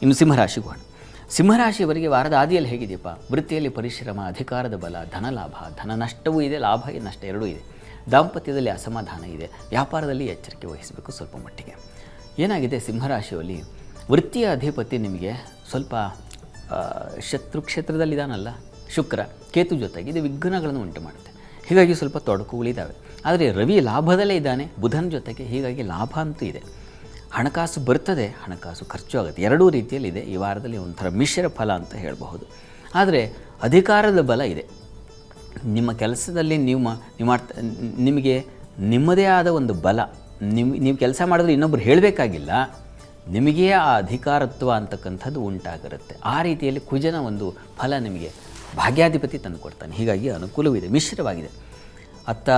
ಇನ್ನು ಸಿಂಹರಾಶಿಗೆ ಹೋಗೋಣ. ಸಿಂಹರಾಶಿಯವರಿಗೆ ವಾರದ ಆದಿಯಲ್ಲಿ ಹೇಗಿದೆಯಪ್ಪ? ವೃತ್ತಿಯಲ್ಲಿ ಪರಿಶ್ರಮ, ಅಧಿಕಾರದ ಬಲ, ಧನ ಲಾಭ, ಧನ ನಷ್ಟವೂ ಇದೆ, ಲಾಭ ನಷ್ಟ ಎರಡೂ ಇದೆ. ದಾಂಪತ್ಯದಲ್ಲಿ ಅಸಮಾಧಾನ ಇದೆ. ವ್ಯಾಪಾರದಲ್ಲಿ ಎಚ್ಚರಿಕೆ ವಹಿಸಬೇಕು ಸ್ವಲ್ಪ ಮಟ್ಟಿಗೆ. ಏನಾಗಿದೆ ಸಿಂಹರಾಶಿಯಲ್ಲಿ ವೃತ್ತಿಯ ಅಧಿಪತಿ ನಿಮಗೆ ಸ್ವಲ್ಪ ಶತ್ರು ಕ್ಷೇತ್ರದಲ್ಲಿದ್ದಾನಲ್ಲ ಶುಕ್ರ, ಕೇತು ಜೊತೆಗೆ ಇದು ವಿಘ್ನಗಳನ್ನು ಉಂಟು ಮಾಡುತ್ತೆ. ಹೀಗಾಗಿ ಸ್ವಲ್ಪ ತೊಡಕುಗಳಿದ್ದಾವೆ. ಆದರೆ ರವಿ ಲಾಭದಲ್ಲೇ ಇದ್ದಾನೆ ಬುಧನ ಜೊತೆಗೆ, ಹೀಗಾಗಿ ಲಾಭ ಅಂತೂ ಇದೆ. ಹಣಕಾಸು ಬರ್ತದೆ, ಹಣಕಾಸು ಖರ್ಚು ಆಗುತ್ತೆ. ಎರಡೂ ರೀತಿಯಲ್ಲಿದೆ. ಈ ವಾರದಲ್ಲಿ ಒಂಥರ ಮಿಶ್ರ ಫಲ ಅಂತ ಹೇಳಬಹುದು. ಆದರೆ ಅಧಿಕಾರದ ಬಲ ಇದೆ. ನಿಮ್ಮ ಕೆಲಸದಲ್ಲಿ ನಿಮಗೆ ನಿಮ್ಮದೇ ಆದ ಒಂದು ಬಲ. ನೀವು ಕೆಲಸ ಮಾಡಿದ್ರೆ ಇನ್ನೊಬ್ಬರು ಹೇಳಬೇಕಾಗಿಲ್ಲ, ನಿಮಗೇ ಆ ಅಧಿಕಾರತ್ವ ಅಂತಕ್ಕಂಥದ್ದು ಉಂಟಾಗಿರುತ್ತೆ. ಆ ರೀತಿಯಲ್ಲಿ ಕುಜನ ಒಂದು ಫಲ ನಿಮಗೆ ಭಾಗ್ಯಾಧಿಪತಿ ತಂದು ಕೊಡ್ತಾನೆ. ಹೀಗಾಗಿ ಅನುಕೂಲವಿದೆ, ಮಿಶ್ರವಾಗಿದೆ. ಅತ್ತ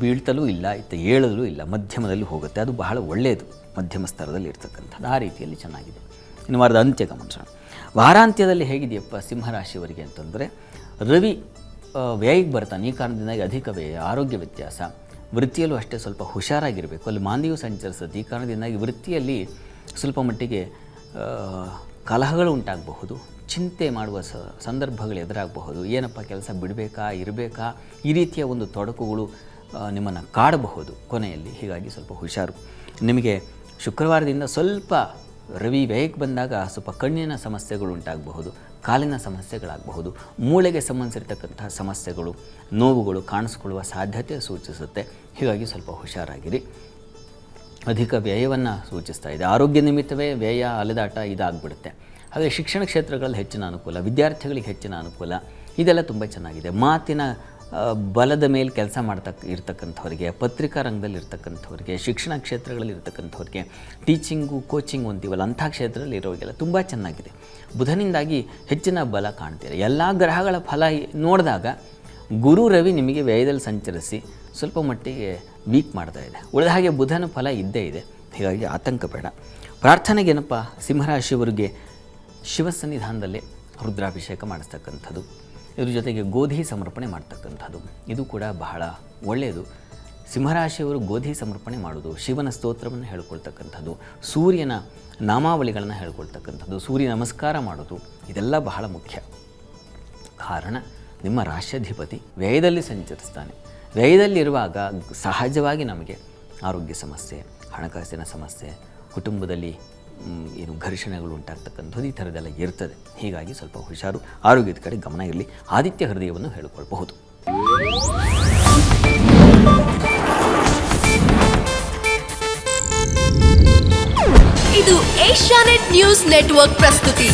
ಬೀಳ್ತಲೂ ಇಲ್ಲ, ಇತ್ತ ಏಳಲೂ ಇಲ್ಲ, ಮಧ್ಯಮದಲ್ಲಿ ಹೋಗುತ್ತೆ. ಅದು ಬಹಳ ಒಳ್ಳೆಯದು, ಮಧ್ಯಮ ಸ್ತರದಲ್ಲಿ ಇರ್ತಕ್ಕಂಥದ್ದು. ಆ ರೀತಿಯಲ್ಲಿ ಚೆನ್ನಾಗಿದೆ. ಇನ್ನು ವಾರದ ಅಂತ್ಯ ಗಮನಿಸೋಣ. ವಾರಾಂತ್ಯದಲ್ಲಿ ಹೇಗಿದೆಯಪ್ಪ ಸಿಂಹರಾಶಿಯವರಿಗೆ ಅಂತಂದರೆ, ರವಿ ವ್ಯಯಕ್ಕೆ ಬರ್ತಾನೆ. ಈ ಕಾರಣದಿಂದಾಗಿ ಅಧಿಕ ವ್ಯಯ, ಆರೋಗ್ಯ ವ್ಯತ್ಯಾಸ. ವೃತ್ತಿಯಲ್ಲೂ ಅಷ್ಟೇ ಸ್ವಲ್ಪ ಹುಷಾರಾಗಿರಬೇಕು. ಅಲ್ಲಿ ಮಾಂದಿಯು ಸಂಚರಿಸುತ್ತೆ. ಈ ಕಾರಣದಿಂದಾಗಿ ವೃತ್ತಿಯಲ್ಲಿ ಸ್ವಲ್ಪ ಮಟ್ಟಿಗೆ ಕಲಹಗಳು ಉಂಟಾಗಬಹುದು, ಚಿಂತೆ ಮಾಡುವ ಸಂದರ್ಭಗಳು ಎದುರಾಗಬಹುದು. ಏನಪ್ಪ ಕೆಲಸ ಬಿಡಬೇಕಾ ಇರಬೇಕಾ, ಈ ರೀತಿಯ ಒಂದು ತೊಡಕುಗಳು ನಿಮ್ಮನ್ನು ಕಾಡಬಹುದು ಕೊನೆಯಲ್ಲಿ. ಹೀಗಾಗಿ ಸ್ವಲ್ಪ ಹುಷಾರು. ನಿಮಗೆ ಶುಕ್ರವಾರದಿಂದ ಸ್ವಲ್ಪ ರವಿ ವ್ಯಯಕ್ಕೆ ಬಂದಾಗ ಸ್ವಲ್ಪ ಕಣ್ಣಿನ ಸಮಸ್ಯೆಗಳು ಉಂಟಾಗಬಹುದು, ಕಾಲಿನ ಸಮಸ್ಯೆಗಳಾಗಬಹುದು, ಮೂಳೆಗೆ ಸಂಬಂಧಿಸಿರ್ತಕ್ಕಂತಹ ಸಮಸ್ಯೆಗಳು, ನೋವುಗಳು ಕಾಣಿಸ್ಕೊಳ್ಳುವ ಸಾಧ್ಯತೆ ಸೂಚಿಸುತ್ತೆ. ಹೀಗಾಗಿ ಸ್ವಲ್ಪ ಹುಷಾರಾಗಿರಿ. ಅಧಿಕ ವ್ಯಯವನ್ನು ಸೂಚಿಸ್ತಾ ಇದೆ. ಆರೋಗ್ಯ ನಿಮಿತ್ತವೇ ವ್ಯಯ, ಅಲೆದಾಟ ಇದಾಗ್ಬಿಡುತ್ತೆ. ಹಾಗೆ ಶಿಕ್ಷಣ ಕ್ಷೇತ್ರಗಳಲ್ಲಿ ಹೆಚ್ಚಿನ ಅನುಕೂಲ, ವಿದ್ಯಾರ್ಥಿಗಳಿಗೆ ಹೆಚ್ಚಿನ ಅನುಕೂಲ, ಇದೆಲ್ಲ ತುಂಬ ಚೆನ್ನಾಗಿದೆ. ಮಾತಿನ ಬಲದ ಮೇಲೆ ಕೆಲಸ ಇರ್ತಕ್ಕಂಥವ್ರಿಗೆ, ಪತ್ರಿಕಾ ರಂಗದಲ್ಲಿ ಇರ್ತಕ್ಕಂಥವ್ರಿಗೆ, ಶಿಕ್ಷಣ ಕ್ಷೇತ್ರಗಳಲ್ಲಿ ಇರ್ತಕ್ಕಂಥವ್ರಿಗೆ, ಟೀಚಿಂಗು ಕೋಚಿಂಗು ಅಂತೀವಲ್ಲ ಅಂಥ ಕ್ಷೇತ್ರದಲ್ಲಿ ಇರೋರಿಗೆಲ್ಲ ತುಂಬ ಚೆನ್ನಾಗಿದೆ. ಬುಧನಿಂದಾಗಿ ಹೆಚ್ಚಿನ ಬಲ ಕಾಣ್ತೀರ. ಎಲ್ಲ ಗ್ರಹಗಳ ಫಲ ನೋಡಿದಾಗ ಗುರು ರವಿ ನಿಮಗೆ ವ್ಯಯದಲ್ಲಿ ಸಂಚರಿಸಿ ಸ್ವಲ್ಪ ಮಟ್ಟಿಗೆ ವೀಕ್ ಮಾಡ್ತಾ ಇದೆ. ಉಳಿದ ಹಾಗೆ ಬುಧನ ಫಲ ಇದ್ದೇ ಇದೆ. ಹೀಗಾಗಿ ಆತಂಕ ಬೇಡ. ಪ್ರಾರ್ಥನೆಗೇನಪ್ಪ, ಸಿಂಹರಾಶಿಯವರಿಗೆ ಶಿವ ಸನ್ನಿಧಾನದಲ್ಲೇ ರುದ್ರಾಭಿಷೇಕ ಮಾಡಿಸ್ತಕ್ಕಂಥದ್ದು, ಇದ್ರ ಜೊತೆಗೆ ಗೋಧಿ ಸಮರ್ಪಣೆ ಮಾಡ್ತಕ್ಕಂಥದ್ದು, ಇದು ಕೂಡ ಬಹಳ ಒಳ್ಳೆಯದು. ಸಿಂಹರಾಶಿಯವರು ಗೋಧಿ ಸಮರ್ಪಣೆ ಮಾಡೋದು, ಶಿವನ ಸ್ತೋತ್ರವನ್ನು ಹೇಳ್ಕೊಳ್ತಕ್ಕಂಥದ್ದು, ಸೂರ್ಯನ ನಾಮಾವಳಿಗಳನ್ನು ಹೇಳ್ಕೊಳ್ತಕ್ಕಂಥದ್ದು, ಸೂರ್ಯ ನಮಸ್ಕಾರ ಮಾಡೋದು, ಇದೆಲ್ಲ ಬಹಳ ಮುಖ್ಯ. ಕಾರಣ ನಿಮ್ಮ ರಾಶ್ಯಾಧಿಪತಿ ವ್ಯಯದಲ್ಲಿ ಸಂಚರಿಸ್ತಾನೆ. ವ್ಯಯದಲ್ಲಿರುವಾಗ ಸಹಜವಾಗಿ ನಮಗೆ ಆರೋಗ್ಯ ಸಮಸ್ಯೆ, ಹಣಕಾಸಿನ ಸಮಸ್ಯೆ, ಕುಟುಂಬದಲ್ಲಿ ಘರ್ಷಣೆಗಳು ಉಂಟಾಗ್ತಕ್ಕಂಥದ್ದು ಈ ಥರದ್ದೆಲ್ಲ ಇರ್ತದೆ. ಹೀಗಾಗಿ ಸ್ವಲ್ಪ ಹುಷಾರು, ಆರೋಗ್ಯದ ಕಡೆ ಗಮನ ಇರಲಿ. ಆದಿತ್ಯ ಹೃದಯವನ್ನು ಹೇಳಿಕೊಳ್ಬಹುದು. ಇದು ಏಷ್ಯಾನೆಟ್ ನ್ಯೂಸ್ ನೆಟ್ವರ್ಕ್ ಪ್ರಸ್ತುತಿ.